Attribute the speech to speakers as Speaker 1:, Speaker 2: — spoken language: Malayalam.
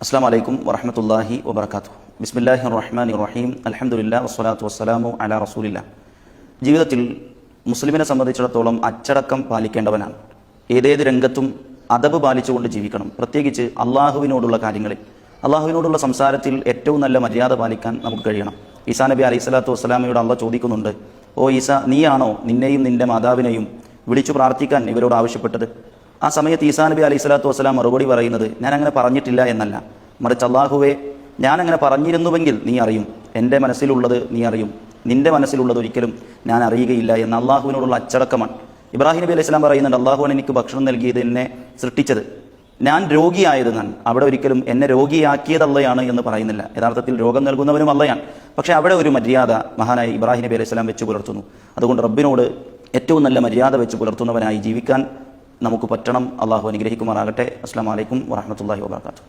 Speaker 1: അസ്സലാമു അലൈക്കും വറഹ്മത്തുള്ളാഹി വബറകാതുഹു. ബിസ്മില്ലാഹിർ റഹ്മാനിർ റഹീം. അൽഹംദുലില്ലാഹി വസ്സലാത്തു വസ്സലാമു അലാ റസൂലില്ലാഹ്. ജീവിതത്തിൽ മുസ്ലിമിനെ സംബന്ധിച്ചിടത്തോളം അച്ചടക്കം പാലിക്കേണ്ടവനാണ്. ഏതേത് രംഗത്തും അദബ് പാലിച്ചുകൊണ്ട് ജീവിക്കണം. പ്രത്യേകിച്ച് അള്ളാഹുവിനോടുള്ള കാര്യങ്ങളിൽ, അള്ളാഹുവിനോടുള്ള സംസാരത്തിൽ ഏറ്റവും നല്ല മര്യാദ പാലിക്കാൻ നമുക്ക് കഴിയണം. ഈസാ നബി അലൈഹി സ്വലാത്തു വസ്സലാമയോട് അള്ളാഹ് ചോദിക്കുന്നുണ്ട്, ഓ ഈസ, നീയാണോ നിന്നെയും നിന്റെ മാതാവിനെയും വിളിച്ചു പ്രാർത്ഥിക്കാൻ ഇവരോട് ആവശ്യപ്പെട്ടത്? ആ സമയത്ത് ഈസാ നബി അലൈഹി സ്വലാത്തു വസ്സലാം മറുപടി പറയുന്നത്, ഞാൻ അങ്ങനെ പറഞ്ഞിട്ടില്ല എന്നല്ല, മറിച്ച് അള്ളാഹുവേ, ഞാൻ അങ്ങനെ പറഞ്ഞിരുന്നുവെങ്കിൽ നീ അറിയും, എൻ്റെ മനസ്സിലുള്ളത് നീ അറിയും, നിന്റെ മനസ്സിലുള്ളത് ഒരിക്കലും ഞാൻ അറിയുകയില്ല എന്ന അള്ളാഹുവിനോടുള്ള അച്ചടക്കമാണ്. ഇബ്രാഹിം നബി അലൈഹി സ്വലാം പറയുന്നുണ്ട്, അള്ളാഹുവാണ് എനിക്ക് ഭക്ഷണം നൽകിയത്, എന്നെ സൃഷ്ടിച്ചത്, ഞാൻ രോഗിയായതെന്നാണ്. അവിടെ ഒരിക്കലും എന്നെ രോഗിയാക്കിയത് അള്ളയാണ് എന്ന് പറയുന്നില്ല. യഥാർത്ഥത്തിൽ രോഗം നൽകുന്നവനും അള്ളയാണ്. പക്ഷേ അവിടെ ഒരു മര്യാദ മഹാനായ ഇബ്രാഹിം നബി അലൈഹി സ്വലാം വെച്ച് പുലർത്തുന്നു. അതുകൊണ്ട് റബ്ബിനോട് ഏറ്റവും നല്ല മര്യാദ വെച്ച് പുലർത്തുന്നവനായി ജീവിക്കാൻ നമുക്ക് പറ്റണം. അള്ളാഹു അനുഗ്രഹിക്കുമാറാകട്ടെ. അസ്സലാമു അലൈക്കും വറഹ്മത്തുള്ളാഹി വബറകാതുഹു.